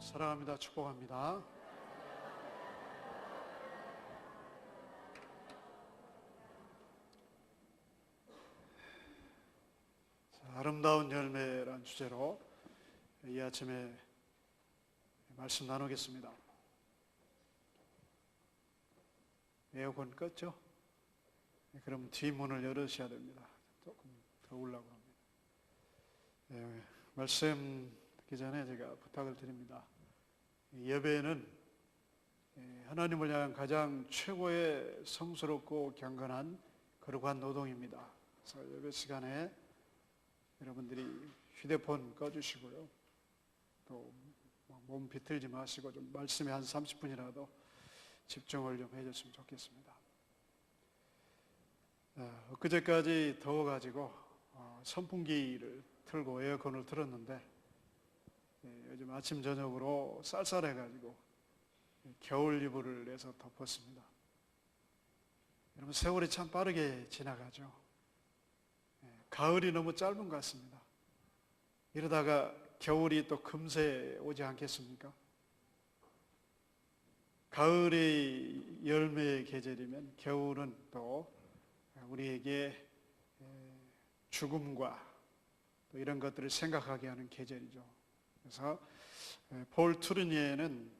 사랑합니다. 축복합니다. 아름다운 열매란 주제로 이 아침에 말씀 나누겠습니다. 에어컨 껐죠? 그럼 뒷문을 열으셔야 됩니다. 조금 더우려고 합니다. 말씀 듣기 전에 제가 부탁을 드립니다. 예배는 하나님을 향한 가장 최고의 성스럽고 경건한 거룩한 노동입니다. 그래서 예배 시간에 여러분들이 휴대폰 꺼주시고요. 또 몸 비틀지 마시고 좀 말씀에 한 30분이라도 집중을 좀 해줬으면 좋겠습니다. 엊그제까지 더워가지고 선풍기를 틀고 에어컨을 틀었는데 요즘 아침 저녁으로 쌀쌀해가지고 겨울 이불을 내서 덮었습니다. 여러분, 세월이 참 빠르게 지나가죠. 가을이 너무 짧은 것 같습니다. 이러다가 겨울이 또 금세 오지 않겠습니까? 가을이 열매의 계절이면 겨울은 또 우리에게 죽음과 또 이런 것들을 생각하게 하는 계절이죠. 그래서 폴 투르니에는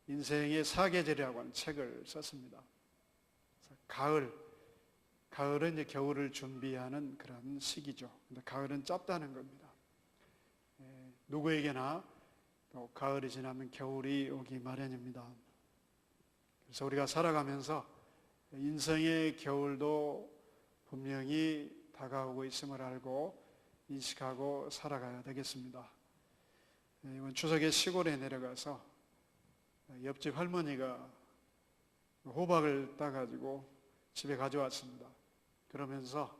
인생의 사계절이라고 하는 책을 썼습니다. 가을은 이제 겨울을 준비하는 그런 시기죠. 근데 가을은 짧다는 겁니다. 누구에게나 또 가을이 지나면 겨울이 오기 마련입니다. 그래서 우리가 살아가면서 인생의 겨울도 분명히 다가오고 있음을 알고 인식하고 살아가야 되겠습니다. 이번 추석에 시골에 내려가서 옆집 할머니가 호박을 따가지고 집에 가져왔습니다. 그러면서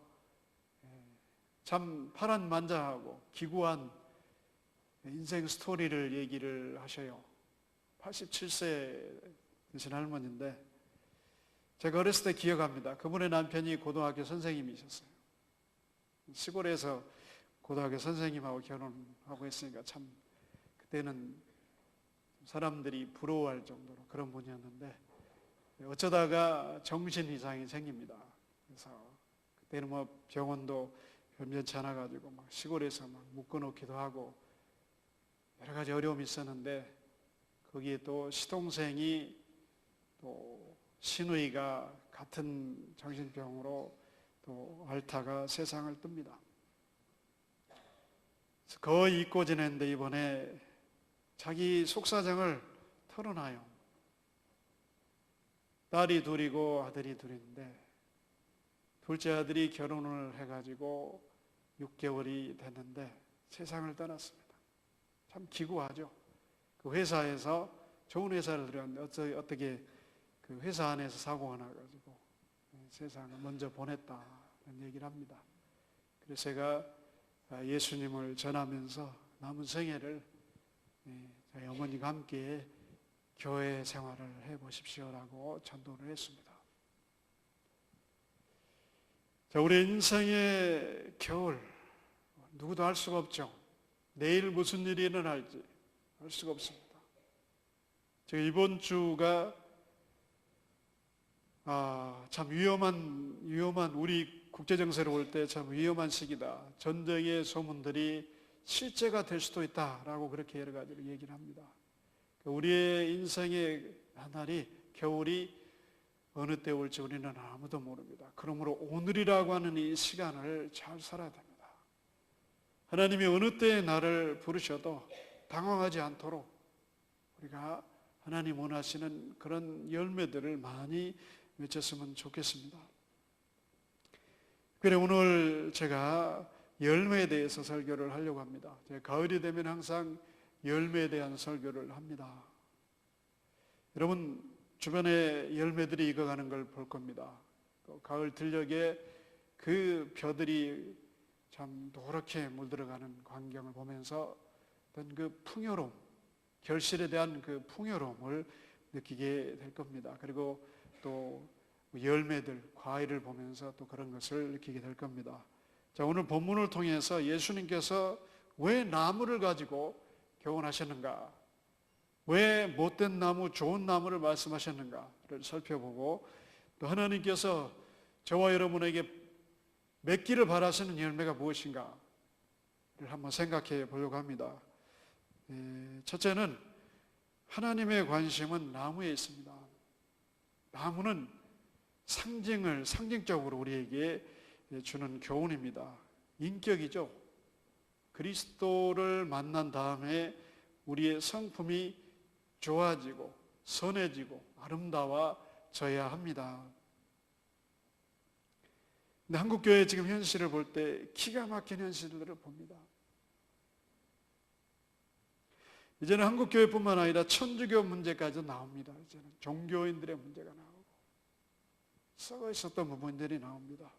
참 파란만장하고 기구한 인생 스토리를 얘기를 하셔요. 87세 되신 할머니인데 제가 어렸을 때 기억합니다. 그분의 남편이 고등학교 선생님이셨어요. 시골에서 고등학교 선생님하고 결혼하고 했으니까 참 그때는 사람들이 부러워할 정도로 그런 분이었는데 어쩌다가 정신 이상이 생깁니다. 그래서 그때는 병원도 변변치 않아 가지고 시골에서 묶어놓기도 하고 여러 가지 어려움이 있었는데 거기에 또 시동생이 또 시누이가 같은 정신병으로 또 앓다가 세상을 뜹니다. 거의 잊고 지냈는데 이번에 자기 속사정을 털어놔요. 딸이 둘이고 아들이 둘인데 둘째 아들이 결혼을 해가지고 6개월이 됐는데 세상을 떠났습니다. 참 기구하죠. 그 회사에서 좋은 회사를 들였는데 어떻게 그 회사 안에서 사고가 나가지고 세상을 먼저 보냈다는 얘기를 합니다. 그래서 제가 예수님을 전하면서 남은 생애를 저희 어머니가 함께 교회 생활을 해보십시오라고 전도를 했습니다. 자, 우리 인생의 겨울 누구도 알 수가 없죠. 내일 무슨 일이 일어날지 알 수가 없습니다. 제가 이번 주가 참 위험한 우리 국제정세로 볼 때 참 위험한 시기다. 전쟁의 소문들이 실제가 될 수도 있다라고 그렇게 여러 가지로 얘기를 합니다. 우리의 인생의 하늘이 겨울이 어느 때 올지 우리는 아무도 모릅니다. 그러므로 오늘이라고 하는 이 시간을 잘 살아야 됩니다. 하나님이 어느 때에 나를 부르셔도 당황하지 않도록 우리가 하나님 원하시는 그런 열매들을 많이 맺었으면 좋겠습니다. 그래 오늘 제가 열매에 대해서 설교를 하려고 합니다. 제가 가을이 되면 항상 열매에 대한 설교를 합니다. 여러분 주변에 열매들이 익어가는 걸 볼 겁니다. 또 가을 들녘에 그 벼들이 참 노랗게 물들어가는 광경을 보면서 어떤 그 풍요로움, 결실에 대한 그 풍요로움을 느끼게 될 겁니다. 그리고 또 열매들, 과일을 보면서 또 그런 것을 느끼게 될 겁니다. 자, 오늘 본문을 통해서 예수님께서 왜 나무를 가지고 교훈하셨는가? 왜 못된 나무, 좋은 나무를 말씀하셨는가를 살펴보고, 또 하나님께서 저와 여러분에게 맺기를 바라시는 열매가 무엇인가를 한번 생각해 보려고 합니다. 첫째는 하나님의 관심은 나무에 있습니다. 나무는 상징적으로 우리에게 주는 교훈입니다. 인격이죠. 그리스도를 만난 다음에 우리의 성품이 좋아지고 선해지고 아름다워져야 합니다. 근데 한국교회 지금 현실을 볼 때 기가 막힌 현실들을 봅니다. 이제는 한국교회뿐만 아니라 천주교 문제까지 나옵니다. 이제는 종교인들의 문제가 나오고 썩어 있었던 부분들이 나옵니다.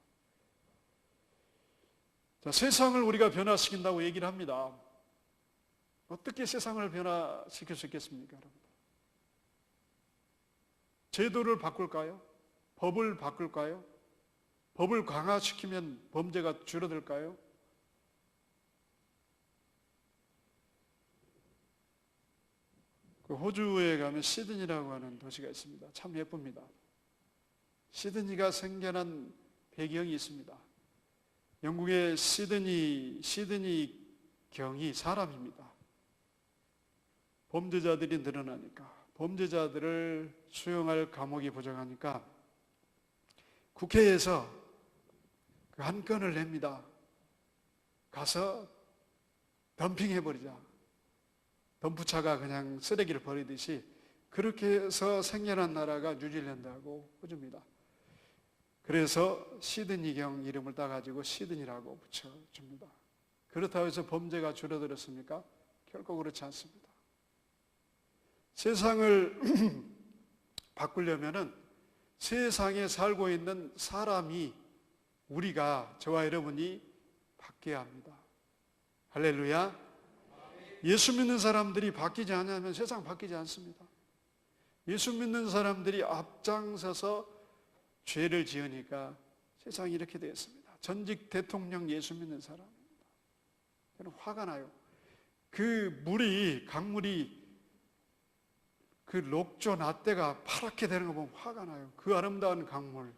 자, 세상을 우리가 변화시킨다고 얘기를 합니다. 어떻게 세상을 변화시킬 수 있겠습니까, 여러분? 제도를 바꿀까요? 법을 바꿀까요? 법을 강화시키면 범죄가 줄어들까요? 그 호주에 가면 시드니라고 하는 도시가 있습니다. 참 예쁩니다. 시드니가 생겨난 배경이 있습니다. 영국의 시드니 경이 사람입니다. 범죄자들이 늘어나니까, 범죄자들을 수용할 감옥이 부족하니까 국회에서 한 건을 냅니다. 가서 덤핑해버리자. 덤프차가 그냥 쓰레기를 버리듯이 그렇게 해서 생겨난 나라가 뉴질랜드하고 호주입니다. 그래서 시드니경 이름을 따가지고 시드니라고 붙여줍니다. 그렇다고 해서 범죄가 줄어들었습니까? 결코 그렇지 않습니다. 세상을 바꾸려면은 세상에 살고 있는 사람이, 우리가, 저와 여러분이 바뀌어야 합니다. 할렐루야. 예수 믿는 사람들이 바뀌지 않으면 세상 바뀌지 않습니다. 예수 믿는 사람들이 앞장서서 죄를 지으니까 세상이 이렇게 되었습니다. 전직 대통령 예수 믿는 사람입니다. 저는 화가 나요. 그 강물이 그 녹조 나대가 파랗게 되는 거 보면 화가 나요. 그 아름다운 강물.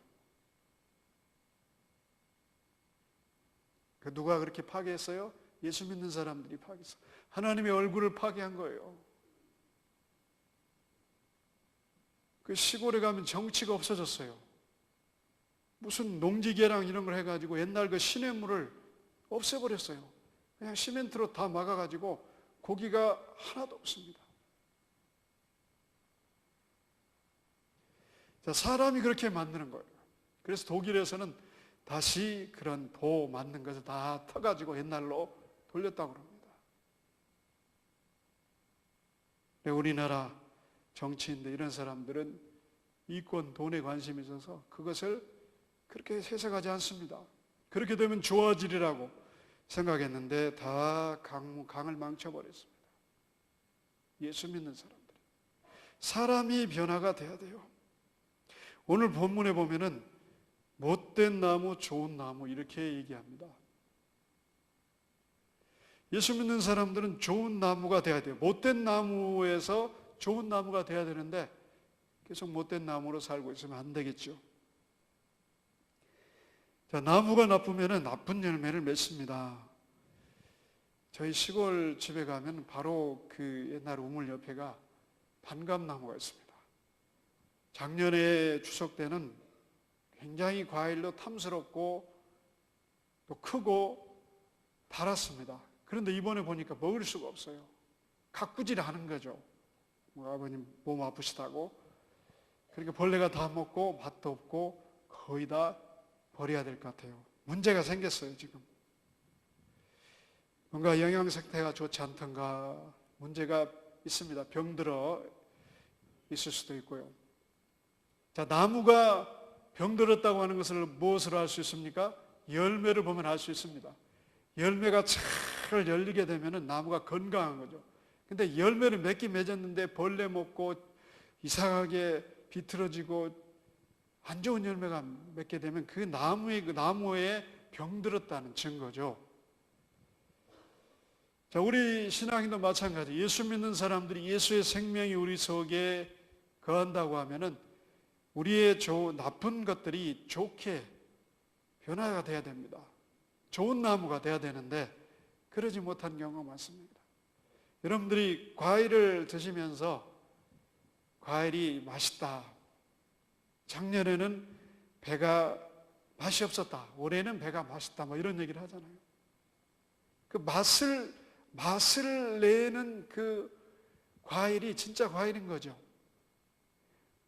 그 누가 그렇게 파괴했어요? 예수 믿는 사람들이 파괴했어요. 하나님의 얼굴을 파괴한 거예요. 그 시골에 가면 정치가 없어졌어요. 무슨 농지계랑 이런 걸 해가지고 옛날 그 시냇물을 없애버렸어요. 그냥 시멘트로 다 막아가지고 고기가 하나도 없습니다. 자, 사람이 그렇게 만드는 거예요. 그래서 독일에서는 다시 그런 도 만든 것을 다 터가지고 옛날로 돌렸다고 합니다. 우리나라 정치인들 이런 사람들은 이권, 돈에 관심이 있어서 그것을 그렇게 해석하지 않습니다. 그렇게 되면 좋아지리라고 생각했는데 다 강을 망쳐버렸습니다. 예수 믿는 사람들. 사람이 변화가 돼야 돼요. 오늘 본문에 보면은 못된 나무, 좋은 나무 이렇게 얘기합니다. 예수 믿는 사람들은 좋은 나무가 돼야 돼요. 못된 나무에서 좋은 나무가 돼야 되는데 계속 못된 나무로 살고 있으면 안 되겠죠. 자, 나무가 나쁘면 나쁜 열매를 맺습니다. 저희 시골 집에 가면 바로 그 옛날 우물 옆에가 반감나무가 있습니다. 작년에 추석 때는 굉장히 과일로 탐스럽고 또 크고 달았습니다. 그런데 이번에 보니까 먹을 수가 없어요. 가꾸질 않은 거죠. 아버님 몸 아프시다고. 그러니까 벌레가 다 먹고 맛도 없고 거의 다 버려야 될 것 같아요. 문제가 생겼어요, 지금. 뭔가 영양 상태가 좋지 않던가 문제가 있습니다. 병들어 있을 수도 있고요. 자, 나무가 병들었다고 하는 것을 무엇으로 알 수 있습니까? 열매를 보면 알 수 있습니다. 열매가 잘 열리게 되면 나무가 건강한 거죠. 근데 열매를 몇 개 맺었는데 벌레 먹고 이상하게 비틀어지고 안 좋은 열매가 맺게 되면 그 나무에 병들었다는 증거죠. 자, 우리 신앙인도 마찬가지. 예수 믿는 사람들이 예수의 생명이 우리 속에 거한다고 하면은 우리의 나쁜 것들이 좋게 변화가 돼야 됩니다. 좋은 나무가 돼야 되는데 그러지 못한 경우가 많습니다. 여러분들이 과일을 드시면서 과일이 맛있다. 작년에는 배가 맛이 없었다. 올해는 배가 맛있다. 뭐 이런 얘기를 하잖아요. 그 맛을 내는 그 과일이 진짜 과일인 거죠.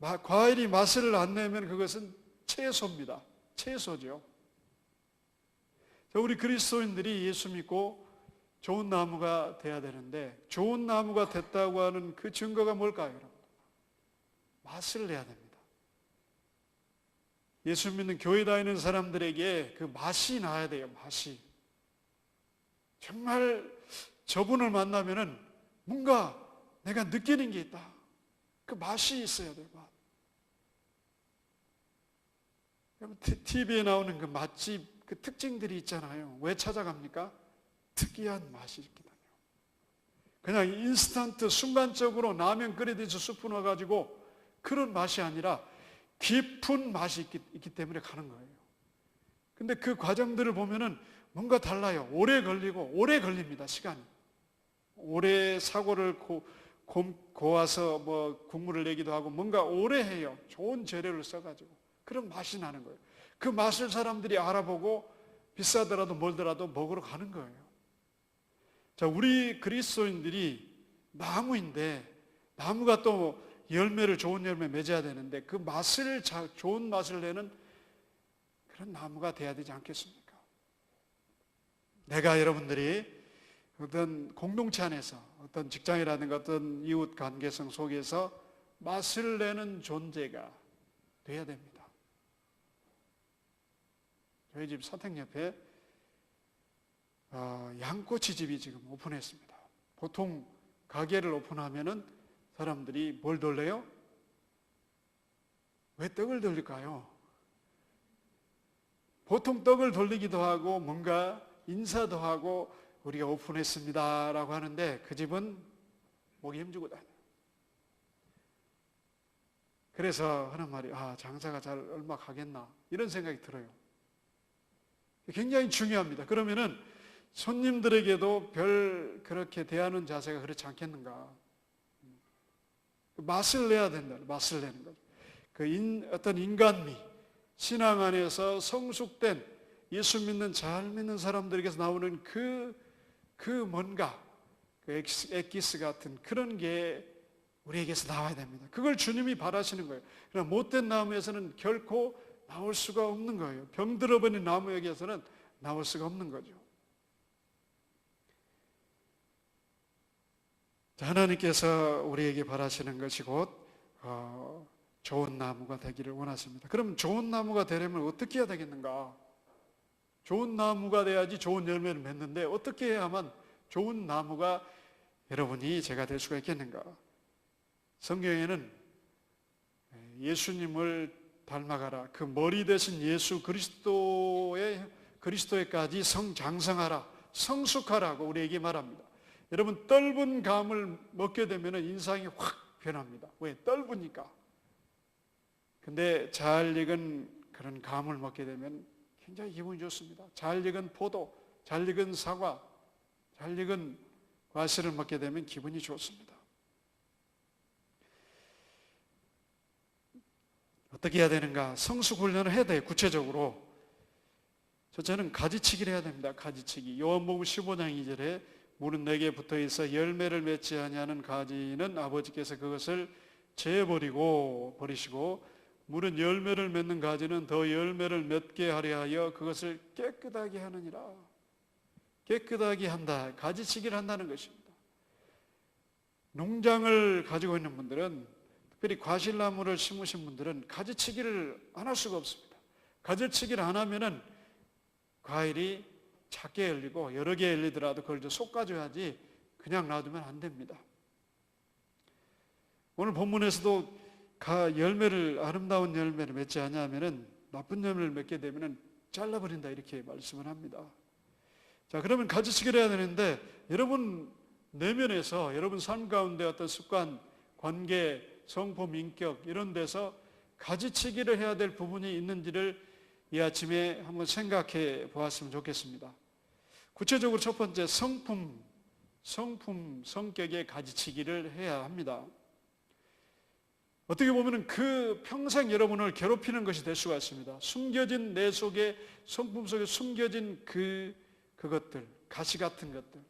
과일이 맛을 안 내면 그것은 채소입니다. 채소죠. 우리 그리스도인들이 예수 믿고 좋은 나무가 돼야 되는데 좋은 나무가 됐다고 하는 그 증거가 뭘까요, 여러분? 맛을 내야 됩니다. 예수 믿는 교회 다니는 사람들에게 그 맛이 나야 돼요. 맛이. 정말 저분을 만나면은 뭔가 내가 느끼는 게 있다. 그 맛이 있어야 돼요. 맛. TV에 나오는 그 맛집 그 특징들이 있잖아요. 왜 찾아갑니까? 특이한 맛이 있기 때문에. 그냥 인스턴트 순간적으로 라면 끓이듯이 스프 넣어가지고 그런 맛이 아니라 깊은 맛이 있기 때문에 가는 거예요. 근데 그 과정들을 보면은 뭔가 달라요. 오래 걸립니다. 시간이. 오래 사고를 고아서 뭐 국물을 내기도 하고 뭔가 오래 해요. 좋은 재료를 써가지고. 그런 맛이 나는 거예요. 그 맛을 사람들이 알아보고 비싸더라도 멀더라도 먹으러 가는 거예요. 자, 우리 그리스도인들이 나무인데 나무가 또 좋은 열매 맺어야 되는데 그 좋은 맛을 내는 그런 나무가 돼야 되지 않겠습니까? 내가 여러분들이 어떤 공동체 안에서 어떤 직장이라든가 어떤 이웃 관계성 속에서 맛을 내는 존재가 돼야 됩니다. 저희 집 사택 옆에 양꼬치집이 지금 오픈했습니다. 보통 가게를 오픈하면은 사람들이 뭘 돌려요? 왜 떡을 돌릴까요? 보통 떡을 돌리기도 하고 뭔가 인사도 하고 우리가 오픈했습니다 라고 하는데 그 집은 목이 힘주고 다녀요. 그래서 하는 말이 장사가 잘 얼마 가겠나 이런 생각이 들어요. 굉장히 중요합니다. 그러면은 손님들에게도 그렇게 대하는 자세가 그렇지 않겠는가. 맛을 내야 된다. 맛을 내는 거죠. 어떤 인간미, 신앙 안에서 성숙된 예수 믿는 잘 믿는 사람들에게서 나오는 그 뭔가 엑기스 같은 그런 게 우리에게서 나와야 됩니다. 그걸 주님이 바라시는 거예요. 그러나 못된 나무에서는 결코 나올 수가 없는 거예요. 병들어버린 나무에게서는 나올 수가 없는 거죠. 하나님께서 우리에게 바라시는 것이 곧 좋은 나무가 되기를 원하십니다. 그럼 좋은 나무가 되려면 어떻게 해야 되겠는가? 좋은 나무가 돼야지 좋은 열매를 맺는데 어떻게 해야만 좋은 나무가 여러분이 제가 될 수가 있겠는가? 성경에는 예수님을 닮아가라. 그 머리 대신 예수 그리스도에까지 성장성하라. 성숙하라고 우리에게 말합니다. 여러분 떫은 감을 먹게 되면 인상이 확 변합니다. 왜? 떫으니까. 근데 잘 익은 그런 감을 먹게 되면 굉장히 기분이 좋습니다. 잘 익은 포도, 잘 익은 사과, 잘 익은 과실을 먹게 되면 기분이 좋습니다. 어떻게 해야 되는가? 성숙 훈련을 해야 돼요. 구체적으로. 첫째는 가지치기를 해야 됩니다. 가지치기. 요한복음 15장 2절에 물은 내게 붙어 있어 열매를 맺지 아니하는 가지는 아버지께서 그것을 버리시고 물은 열매를 맺는 가지는 더 열매를 맺게 하려 하여 그것을 깨끗하게 하느니라. 깨끗하게 한다. 가지치기를 한다는 것입니다. 농장을 가지고 있는 분들은 특별히 과실나무를 심으신 분들은 가지치기를 안 할 수가 없습니다. 가지치기를 안 하면은 과일이 작게 열리고 여러 개 열리더라도 그걸 좀 솎아줘야지 그냥 놔두면 안 됩니다. 오늘 본문에서도 아름다운 열매를 맺지 않으면은 나쁜 열매를 맺게 되면은 잘라버린다 이렇게 말씀을 합니다. 자, 그러면 가지치기를 해야 되는데 여러분 내면에서 여러분 삶 가운데 어떤 습관, 관계, 성품, 인격 이런 데서 가지치기를 해야 될 부분이 있는지를 이 아침에 한번 생각해 보았으면 좋겠습니다. 구체적으로 첫 번째 성품, 성격의 가지치기를 해야 합니다. 어떻게 보면 그 평생 여러분을 괴롭히는 것이 될 수가 있습니다. 숨겨진 내 속에, 성품 속에 숨겨진 그것들, 가시 같은 것들,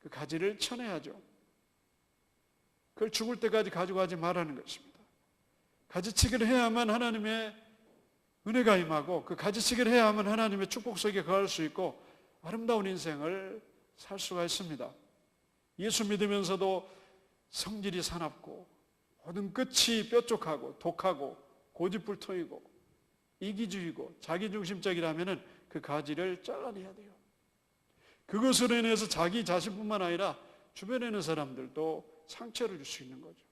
그 가지를 쳐내야죠. 그걸 죽을 때까지 가져가지 말라는 것입니다. 가지치기를 해야만 하나님의 은혜가 임하고 그 가지치기를 해야만 하나님의 축복 속에 거할 수 있고 아름다운 인생을 살 수가 있습니다. 예수 믿으면서도 성질이 사납고 모든 끝이 뾰족하고 독하고 고집불통이고 이기주의고 자기중심적이라면 그 가지를 잘라내야 돼요. 그것으로 인해서 자기 자신뿐만 아니라 주변에 있는 사람들도 상처를 줄 수 있는 거죠.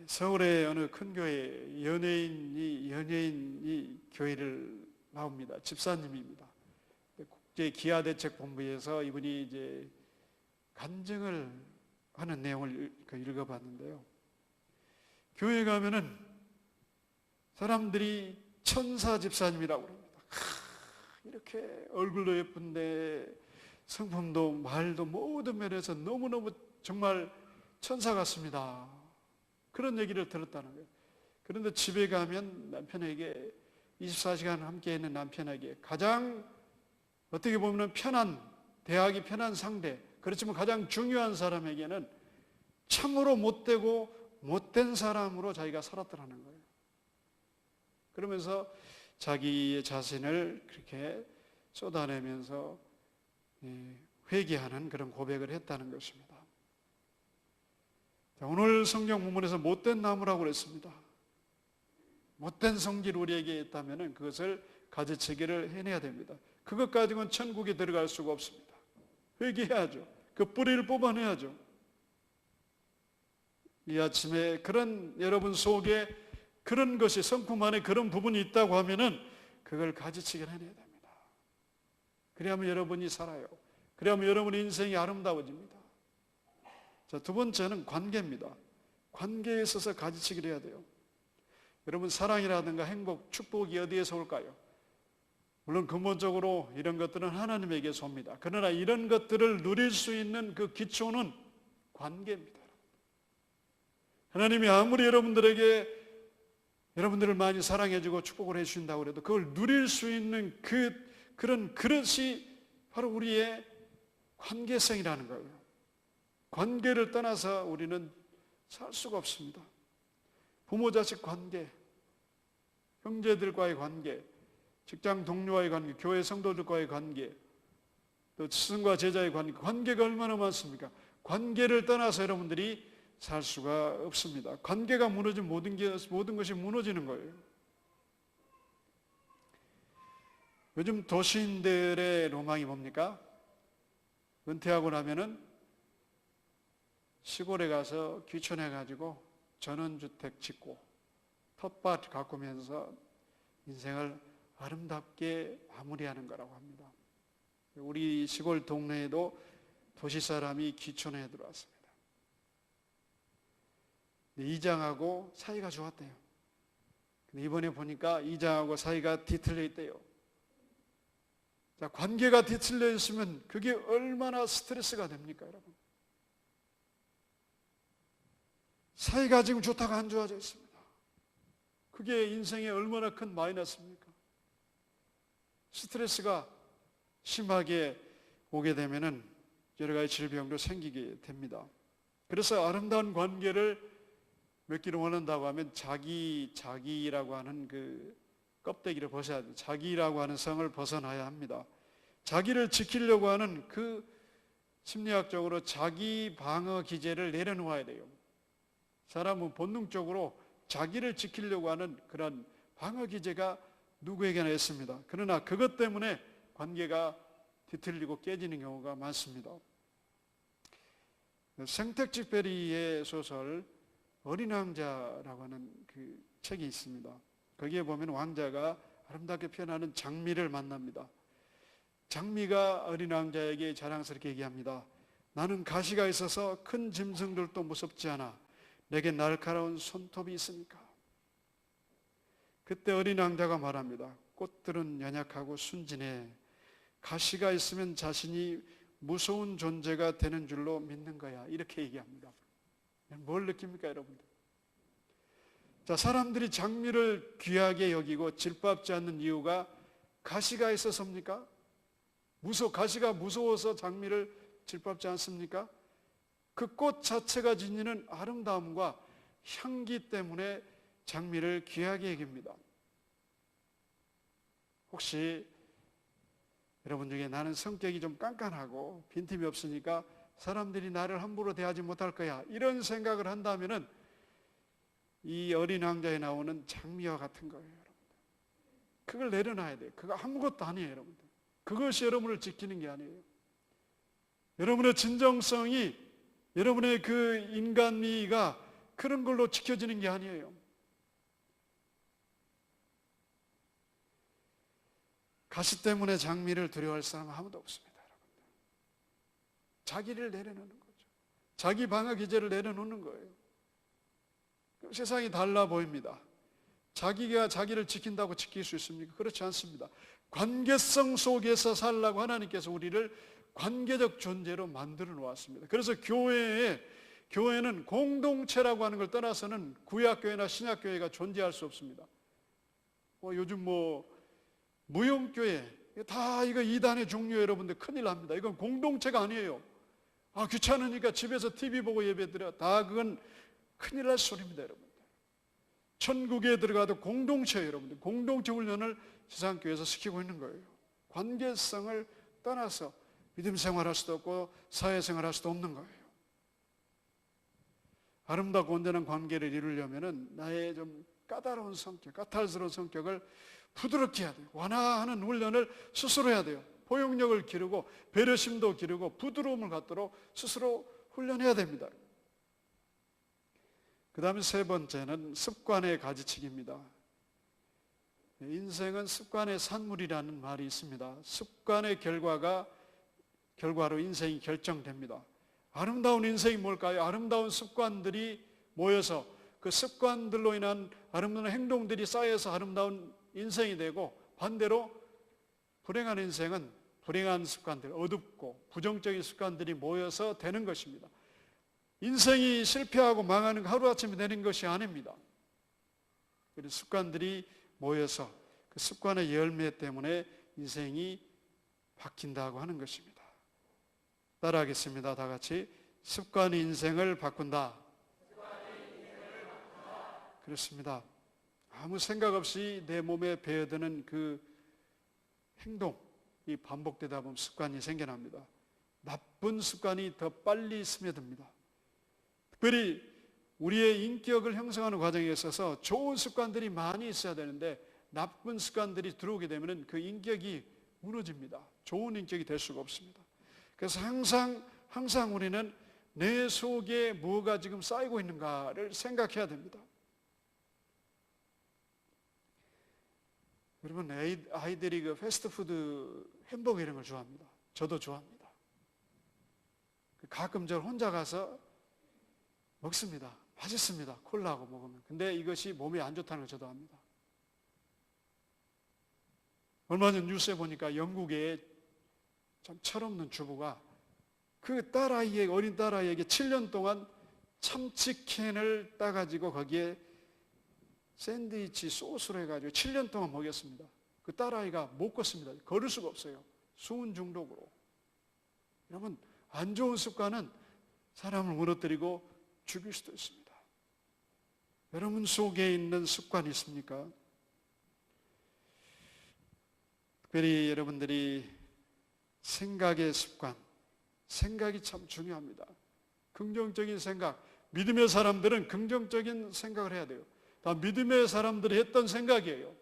서울의 어느 큰 교회에 연예인이 교회를 나옵니다. 집사님입니다. 국제기아대책본부에서 이분이 이제 간증을 하는 내용을 읽어봤는데요. 교회에 가면은 사람들이 천사 집사님이라고 합니다. 이렇게 얼굴도 예쁜데 성품도 말도 모든 면에서 너무너무 정말 천사 같습니다. 그런 얘기를 들었다는 거예요. 그런데 집에 가면 남편에게 24시간 함께 있는 남편에게 가장 어떻게 보면 대하기 편한 상대, 그렇지만 가장 중요한 사람에게는 참으로 못되고 못된 사람으로 자기가 살았더라는 거예요. 그러면서 자기의 자신을 그렇게 쏟아내면서 회개하는 그런 고백을 했다는 것입니다. 오늘 성경 본문에서 못된 나무라고 그랬습니다. 못된 성질 우리에게 있다면 그것을 가지치기를 해내야 됩니다. 그것 가지고는 천국에 들어갈 수가 없습니다. 회개해야죠. 그 뿌리를 뽑아내야죠. 이 아침에 그런 여러분 속에 그런 것이 성품 안에 그런 부분이 있다고 하면은 그걸 가지치기를 해내야 됩니다. 그래야만 여러분이 살아요. 그래야만 여러분의 인생이 아름다워집니다. 자, 두 번째는 관계입니다. 관계에 있어서 가지치기를 해야 돼요. 여러분 사랑이라든가 행복, 축복이 어디에서 올까요? 물론 근본적으로 이런 것들은 하나님에게서 옵니다. 그러나 이런 것들을 누릴 수 있는 그 기초는 관계입니다. 하나님이 아무리 여러분들을 많이 사랑해주고 축복을 해주신다고 해도 그걸 누릴 수 있는 그런 그릇이 바로 우리의 관계성이라는 거예요. 관계를 떠나서 우리는 살 수가 없습니다. 부모 자식 관계, 형제들과의 관계, 직장 동료와의 관계, 교회 성도들과의 관계, 또 스승과 제자의 관계, 관계가 얼마나 많습니까? 관계를 떠나서 여러분들이 살 수가 없습니다. 관계가 무너지면 모든 것이 무너지는 거예요. 요즘 도시인들의 로망이 뭡니까? 은퇴하고 나면은 시골에 가서 귀촌해가지고 전원주택 짓고 텃밭 가꾸면서 인생을 아름답게 마무리하는 거라고 합니다. 우리 시골 동네에도 도시 사람이 귀촌해 들어왔습니다. 이장하고 사이가 좋았대요. 근데 이번에 보니까 이장하고 사이가 뒤틀려 있대요. 자, 관계가 뒤틀려 있으면 그게 얼마나 스트레스가 됩니까, 여러분? 사이가 지금 좋다가 안 좋아져 있습니다. 그게 인생에 얼마나 큰 마이너스입니까? 스트레스가 심하게 오게 되면은 여러 가지 질병도 생기게 됩니다. 그래서 아름다운 관계를 맺기를 원한다고 하면 자기라고 하는 그 껍데기를 벗어야 돼요. 자기라고 하는 성을 벗어나야 합니다. 자기를 지키려고 하는 그 심리학적으로 자기 방어 기제를 내려놓아야 돼요. 사람은 본능적으로 자기를 지키려고 하는 그런 방어 기제가 누구에게나 있습니다. 그러나 그것 때문에 관계가 뒤틀리고 깨지는 경우가 많습니다. 생텍쥐페리의 소설 어린 왕자라고 하는 그 책이 있습니다. 거기에 보면 왕자가 아름답게 표현하는 장미를 만납니다. 장미가 어린 왕자에게 자랑스럽게 얘기합니다. 나는 가시가 있어서 큰 짐승들도 무섭지 않아. 내게 날카로운 손톱이 있으니까. 그때 어린 왕자가 말합니다. 꽃들은 연약하고 순진해. 가시가 있으면 자신이 무서운 존재가 되는 줄로 믿는 거야. 이렇게 얘기합니다. 뭘 느낍니까, 여러분들? 자, 사람들이 장미를 귀하게 여기고 질밥지 않는 이유가 가시가 있어서입니까? 가시가 무서워서 장미를 질밥지 않습니까? 그 꽃 자체가 지니는 아름다움과 향기 때문에 장미를 귀하게 여깁니다. 혹시 여러분 중에 나는 성격이 좀 깐깐하고 빈틈이 없으니까 사람들이 나를 함부로 대하지 못할 거야, 이런 생각을 한다면은 이 어린 왕자에 나오는 장미와 같은 거예요, 여러분들. 그걸 내려놔야 돼요. 그거 아무것도 아니에요, 여러분들. 그것이 여러분을 지키는 게 아니에요. 여러분의 진정성이, 여러분의 그 인간미가 그런 걸로 지켜지는 게 아니에요. 가시 때문에 장미를 두려워할 사람은 아무도 없습니다, 여러분들. 자기를 내려놓는 거죠. 자기 방어 기제를 내려놓는 거예요. 세상이 달라 보입니다. 자기가 자기를 지킨다고 지킬 수 있습니까? 그렇지 않습니다. 관계성 속에서 살라고 하나님께서 우리를 관계적 존재로 만들어 놓았습니다. 그래서 교회는 공동체라고 하는 걸 떠나서는 구약교회나 신약교회가 존재할 수 없습니다. 요즘 무용교회 다 이거 이단의 종류, 여러분들 큰일 납니다. 이건 공동체가 아니에요. 귀찮으니까 집에서 TV 보고 예배드려. 다 그건 큰일 날 소리입니다, 여러분들. 천국에 들어가도 공동체예요, 여러분들. 공동체 훈련을 세상교회에서 시키고 있는 거예요. 관계성을 떠나서 믿음 생활할 수도 없고 사회생활 할 수도 없는 거예요. 아름답고 온전한 관계를 이루려면 나의 좀 까다로운 성격, 까탈스러운 성격을 부드럽게 해야 돼요. 완화하는 훈련을 스스로 해야 돼요. 포용력을 기르고 배려심도 기르고 부드러움을 갖도록 스스로 훈련해야 됩니다. 그 다음에 세 번째는 습관의 가지치기입니다. 인생은 습관의 산물이라는 말이 있습니다. 습관의 결과로 인생이 결정됩니다. 아름다운 인생이 뭘까요? 아름다운 습관들이 모여서 그 습관들로 인한 아름다운 행동들이 쌓여서 아름다운 인생이 되고, 반대로 불행한 인생은 불행한 습관들, 어둡고 부정적인 습관들이 모여서 되는 것입니다. 인생이 실패하고 망하는 거 하루아침에 되는 것이 아닙니다. 그래서 습관들이 모여서 그 습관의 열매 때문에 인생이 바뀐다고 하는 것입니다. 따라하겠습니다. 다 같이. 습관이 인생을 바꾼다. 그렇습니다. 아무 생각 없이 내 몸에 배어드는 그 행동이 반복되다 보면 습관이 생겨납니다. 나쁜 습관이 더 빨리 스며듭니다. 특별히 우리의 인격을 형성하는 과정에 있어서 좋은 습관들이 많이 있어야 되는데 나쁜 습관들이 들어오게 되면 그 인격이 무너집니다. 좋은 인격이 될 수가 없습니다. 그래서 항상 우리는 내 속에 뭐가 지금 쌓이고 있는가를 생각해야 됩니다. 여러분, 아이들이 그 패스트푸드 햄버거 이런 걸 좋아합니다. 저도 좋아합니다. 가끔 저 혼자 가서 먹습니다. 맛있습니다. 콜라하고 먹으면. 근데 이것이 몸에 안 좋다는 걸 저도 압니다. 얼마 전 뉴스에 보니까 영국의 참 철없는 주부가 그 어린 딸아이에게 7년 동안 참치캔을 따가지고 거기에 샌드위치 소스로 해가지고 7년 동안 먹였습니다. 그 딸아이가 못 걷습니다. 걸을 수가 없어요. 수은 중독으로. 여러분, 안 좋은 습관은 사람을 무너뜨리고 죽일 수도 있습니다. 여러분 속에 있는 습관이 있습니까? 특별히 여러분들이 생각의 습관, 생각이 참 중요합니다. 긍정적인 생각, 믿음의 사람들은 긍정적인 생각을 해야 돼요. 다 믿음의 사람들이 했던 생각이에요.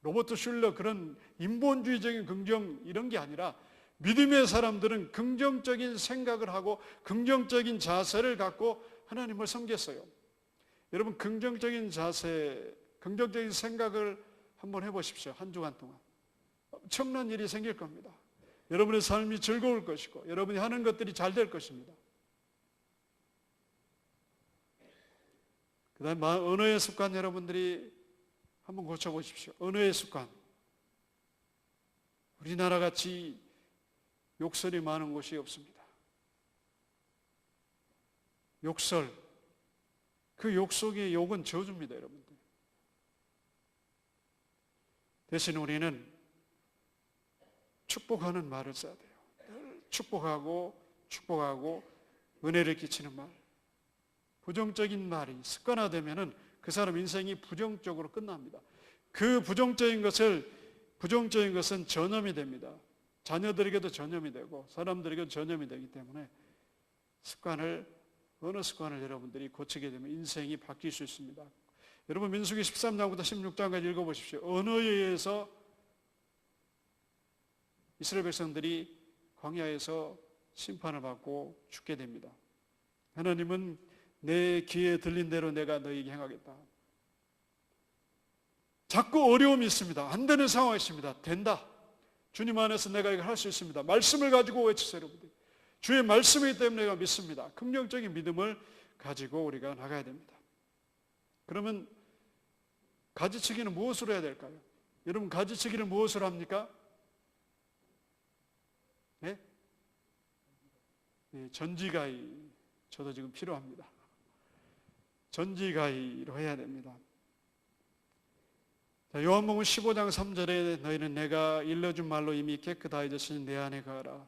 로버트 슐러 그런 인본주의적인 긍정 이런 게 아니라 믿음의 사람들은 긍정적인 생각을 하고 긍정적인 자세를 갖고 하나님을 섬겼어요. 여러분, 긍정적인 자세, 긍정적인 생각을 한번 해보십시오. 한 주간 동안. 엄청난 일이 생길 겁니다. 여러분의 삶이 즐거울 것이고 여러분이 하는 것들이 잘 될 것입니다. 그 다음에 언어의 습관 여러분들이 한번 고쳐보십시오. 언어의 습관. 우리나라 같이 욕설이 많은 곳이 없습니다. 욕설. 그 욕 속의 욕은 저주입니다, 여러분들. 대신 우리는 축복하는 말을 써야 돼요. 늘 축복하고 은혜를 끼치는 말. 부정적인 말이 습관화되면은 그 사람 인생이 부정적으로 끝납니다. 그 부정적인 것은 전염이 됩니다. 자녀들에게도 전염이 되고 사람들에게도 전염이 되기 때문에 어느 습관을 여러분들이 고치게 되면 인생이 바뀔 수 있습니다. 여러분 민수기 13장부터 16장까지 읽어보십시오. 언어에 의해서 이스라엘 백성들이 광야에서 심판을 받고 죽게 됩니다. 하나님은 내 귀에 들린 대로 내가 너에게 행하겠다. 자꾸 어려움이 있습니다. 안 되는 상황이 있습니다. 된다. 주님 안에서 내가 이걸 할 수 있습니다. 말씀을 가지고 외치세요, 여러분들. 주의 말씀이기 때문에 내가 믿습니다. 긍정적인 믿음을 가지고 우리가 나가야 됩니다. 그러면 가지치기는 무엇으로 해야 될까요? 여러분 가지치기를 무엇으로 합니까? 네? 네, 전지가이. 저도 지금 필요합니다. 전지가이로 해야 됩니다. 요한복음 15장 3절에 너희는 내가 일러준 말로 이미 깨끗하여졌으니 내 안에 거하라.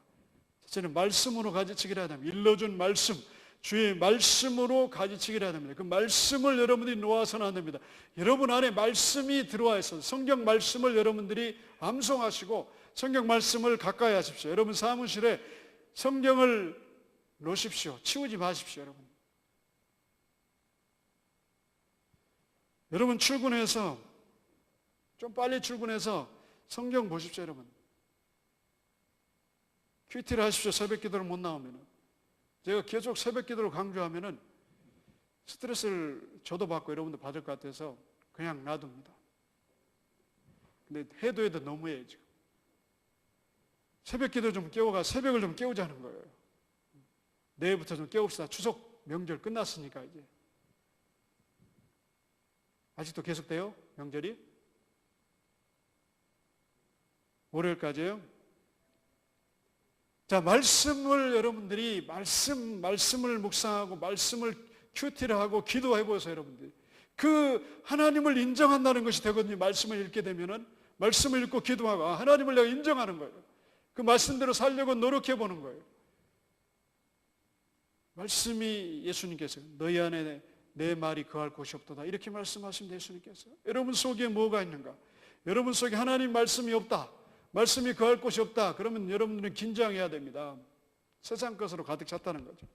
첫째는 말씀으로 가지치기를 해야 됩니다. 일러준 말씀, 주의 말씀으로 가지치기를 해야 됩니다. 그 말씀을 여러분들이 놓아서는 안 됩니다. 여러분 안에 말씀이 들어와 있어서 성경 말씀을 여러분들이 암송하시고 성경 말씀을 가까이 하십시오. 여러분 사무실에 성경을 놓으십시오. 치우지 마십시오, 여러분. 여러분 출근해서 좀 빨리 출근해서 성경 보십시오, 여러분. 큐티를 하십시오. 새벽 기도를 못 나오면. 제가 계속 새벽 기도를 강조하면 스트레스를 저도 받고 여러분도 받을 것 같아서 그냥 놔둡니다. 근데 해도 너무해요, 지금. 새벽 기도 좀 깨워가 새벽을 좀 깨우자는 거예요. 내일부터 좀 깨웁시다. 추석 명절 끝났으니까 이제. 아직도 계속돼요? 명절이? 월요일까지요? 자, 말씀을 여러분들이 말씀을 묵상하고 말씀을 큐티를 하고 기도해 보세요, 여러분들이. 그 하나님을 인정한다는 것이 되거든요. 말씀을 읽게 되면은 말씀을 읽고 기도하고 하나님을 내가 인정하는 거예요. 그 말씀대로 살려고 노력해 보는 거예요. 말씀이 예수님께서 너희 안에 내 말이 거할 곳이 없도다 이렇게 말씀하신 예수님께서 여러분 속에 뭐가 있는가? 여러분 속에 하나님 말씀이 없다. 말씀이 거할 곳이 없다. 그러면 여러분들은 긴장해야 됩니다. 세상 것으로 가득 찼다는 거죠.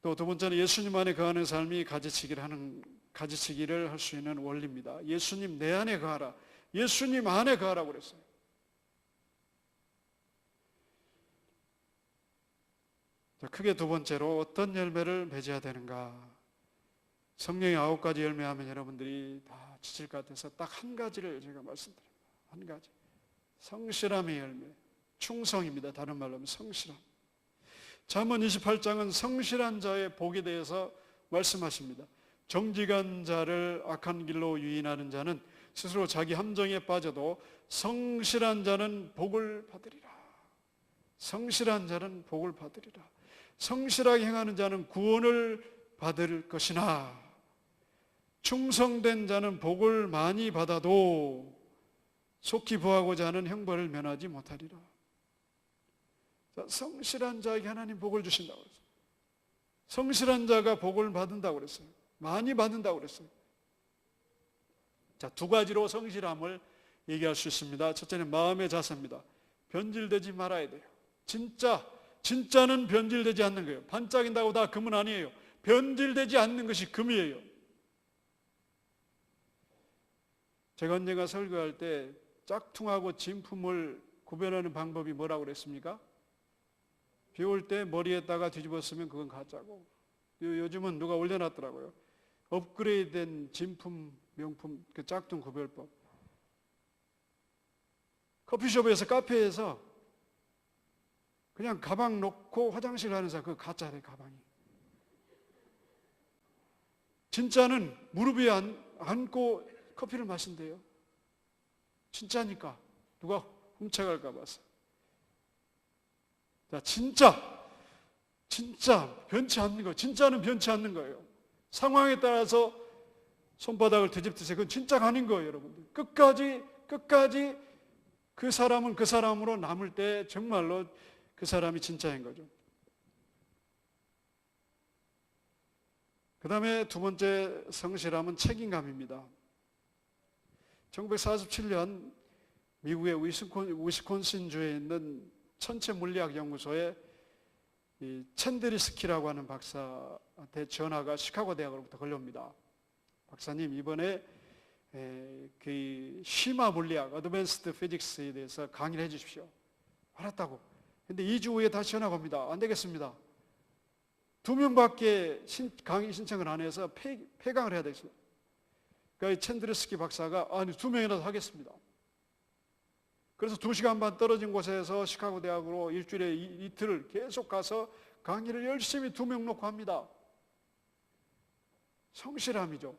또 두 번째는 예수님 안에 거하는 삶이 가지치기를 할 수 있는 원리입니다. 예수님 내 안에 거하라. 예수님 안에 거하라고 그랬어요. 자, 크게 두 번째로 어떤 열매를 맺어야 되는가? 성령의 9가지 열매하면 여러분들이 다 지칠 것 같아서 딱 한 가지를 제가 말씀드립니다. 한 가지. 성실함의 열매. 충성입니다. 다른 말로 하면 성실함. 잠언 28장은 성실한 자의 복에 대해서 말씀하십니다. 정직한 자를 악한 길로 유인하는 자는 스스로 자기 함정에 빠져도 성실한 자는 복을 받으리라. 성실한 자는 복을 받으리라. 성실하게 행하는 자는 구원을 받을 것이나 충성된 자는 복을 많이 받아도 속히 보하고자 하는 형벌을 면하지 못하리라. 자, 성실한 자에게 하나님 복을 주신다고 그랬어요. 성실한 자가 복을 받는다고 그랬어요. 많이 받는다고 그랬어요. 자, 두 가지로 성실함을 얘기할 수 있습니다. 첫째는 마음의 자세입니다. 변질되지 말아야 돼요. 진짜는 변질되지 않는 거예요. 반짝인다고 다 금은 아니에요. 변질되지 않는 것이 금이에요. 제가 언젠가 설교할 때 짝퉁하고 진품을 구별하는 방법이 뭐라고 그랬습니까? 비 올 때 머리에다가 뒤집어 쓰면 그건 가짜고, 요즘은 누가 올려놨더라고요. 업그레이드된 진품, 명품, 그 짝퉁 구별법. 커피숍에서, 카페에서 그냥 가방 놓고 화장실 가는 사람, 그거 가짜래, 가방이. 진짜는 무릎 위에 앉고 커피를 마신대요. 진짜니까. 누가 훔쳐갈까 봐서. 자, 진짜 변치 않는 거예요. 진짜는 변치 않는 거예요. 상황에 따라서 손바닥을 뒤집듯이 그건 진짜가 아닌 거예요, 여러분들. 끝까지 그 사람은 그 사람으로 남을 때 정말로 그 사람이 진짜인 거죠. 그 다음에 두 번째 성실함은 책임감입니다. 1947년 미국의 위스콘신주에 있는 천체물리학연구소에 이 챈드리스키라고 하는 박사한테 전화가 시카고 대학으로부터 걸려옵니다. 박사님, 이번에 그 심화 물리학, 어드밴스드 피직스에 대해서 강의를 해 주십시오. 알았다고. 근데 2주 후에 다시 전화가 옵니다. 안 되겠습니다. 2명밖에 강의 신청을 안 해서 폐강을 해야 되겠습니다. 그러니까 챈드리스키 박사가 아니 2명이라도 하겠습니다. 그래서 2시간 반 떨어진 곳에서 시카고 대학으로 일주일에 이틀을 계속 가서 강의를 열심히 2명 놓고 합니다. 성실함이죠.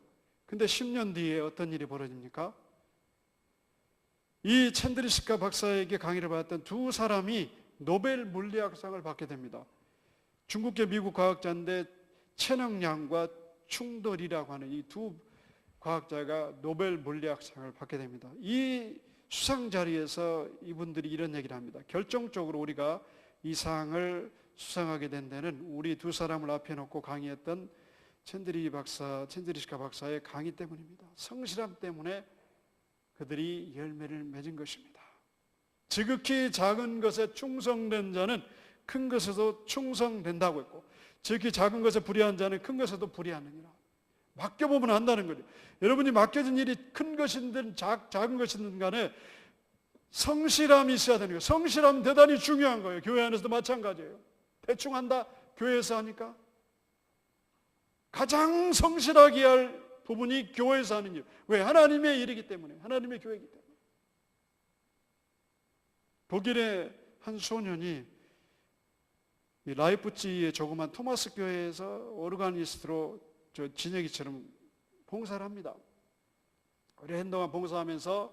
근데 10년 뒤에 어떤 일이 벌어집니까? 이 챈드리스키 박사에게 강의를 받았던 두 사람이 노벨 물리학상을 받게 됩니다. 중국계 미국 과학자인데 채능량과 충돌이라고 하는 이 두 과학자가 노벨 물리학상을 받게 됩니다. 이 수상 자리에서 이분들이 이런 얘기를 합니다. 결정적으로 우리가 이 상을 수상하게 된 데는 우리 두 사람을 앞에 놓고 강의했던 챈드리스키 박사의 강의 때문입니다. 성실함 때문에 그들이 열매를 맺은 것입니다. 지극히 작은 것에 충성된 자는 큰 것에도 충성된다고 했고, 지극히 작은 것에 불의한 자는 큰 것에도 불의하느니라. 맡겨보면 안다는 거죠. 여러분이 맡겨진 일이 큰 것이든 작은 것이든 간에 성실함이 있어야 되는 거예요. 성실함은 대단히 중요한 거예요. 교회 안에서도 마찬가지예요. 대충 한다? 교회에서 하니까? 가장 성실하게 할 부분이 교회에서 하는 일. 왜? 하나님의 일이기 때문에. 하나님의 교회이기 때문에. 독일의 한 소년이 이 라이프치히의 조그만 토마스 교회에서 오르가니스트로 진혁이처럼 봉사를 합니다. 오랜 동안 봉사하면서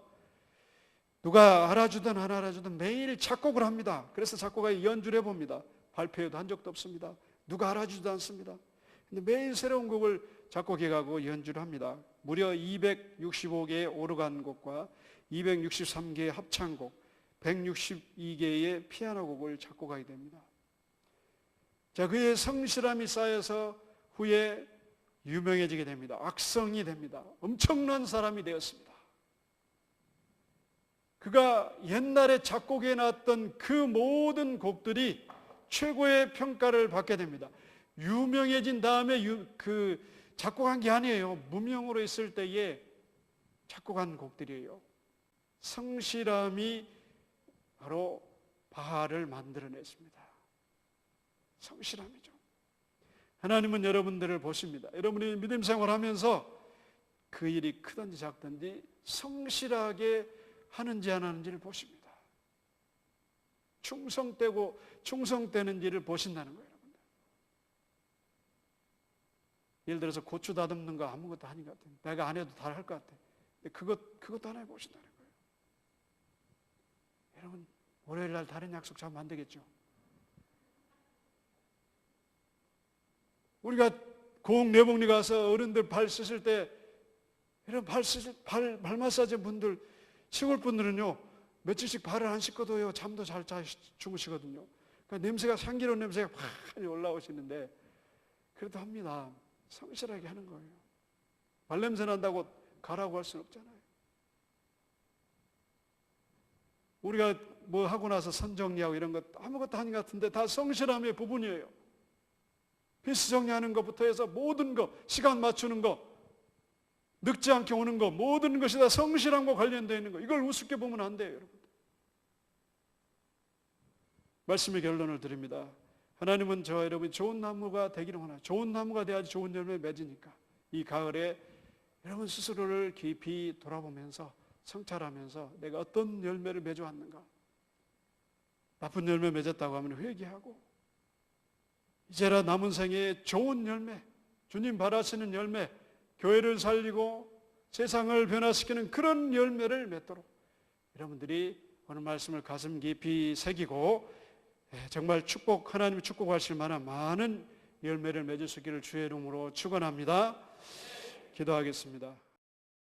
누가 알아주든 안 알아주든 매일 작곡을 합니다. 그래서 작곡가에 연주를 해봅니다. 발표회도 한 적도 없습니다. 누가 알아주지도 않습니다. 근데 매일 새로운 곡을 작곡해가고 연주를 합니다. 무려 265개의 오르간 곡과 263개의 합창곡, 162개의 피아노 곡을 작곡하게 됩니다. 자, 그의 성실함이 쌓여서 후에 유명해지게 됩니다. 악성이 됩니다. 엄청난 사람이 되었습니다. 그가 옛날에 작곡해 놨던 그 모든 곡들이 최고의 평가를 받게 됩니다. 유명해진 다음에 그 작곡한 게 아니에요. 무명으로 있을 때에 작곡한 곡들이에요. 성실함이 바로 바알을 만들어냈습니다. 성실함이죠. 하나님은 여러분들을 보십니다. 여러분이 믿음 생활하면서 그 일이 크든지 작든지 성실하게 하는지 안 하는지를 보십니다. 충성되는지를 보신다는 거예요, 여러분들. 예를 들어서 고추 다듬는 거 아무것도 아닌 것 같아요. 내가 안 해도 다 할 것 같아. 근데 그것도 하나 보신다는 거예요. 여러분, 월요일 날 다른 약속 잡으면 안 되겠죠? 우리가 공내복리 가서 어른들 발 씻을 때, 이런 발 마사지 분들, 시골 분들은요, 며칠씩 발을 안 씻고도요, 잠도 잘 주무시거든요. 그러니까 냄새가, 향기로운 냄새가 많이 올라오시는데, 그래도 합니다. 성실하게 하는 거예요. 발냄새 난다고 가라고 할 수는 없잖아요. 우리가 뭐 하고 나서 선정리하고 이런 것 아무것도 아닌 것 같은데 다 성실함의 부분이에요. 필수 정리하는 것부터 해서 모든 것, 시간 맞추는 것, 늙지 않게 오는 것, 모든 것이 다 성실함과 관련되어 있는 것. 이걸 우습게 보면 안 돼요, 여러분. 말씀의 결론을 드립니다. 하나님은 저와 여러분이 좋은 나무가 되기를 원하요. 좋은 나무가 돼야지 좋은 열매 맺으니까. 이 가을에 여러분 스스로를 깊이 돌아보면서 성찰하면서 내가 어떤 열매를 맺어왔는가. 나쁜 열매 맺었다고 하면 회개하고 이제라 남은 생에 좋은 열매, 주님 바라시는 열매, 교회를 살리고 세상을 변화시키는 그런 열매를 맺도록 여러분들이 오늘 말씀을 가슴 깊이 새기고 정말 하나님이 축복하실 만한 많은 열매를 맺을 수 있기를 주의 이름으로 축원합니다. 기도하겠습니다.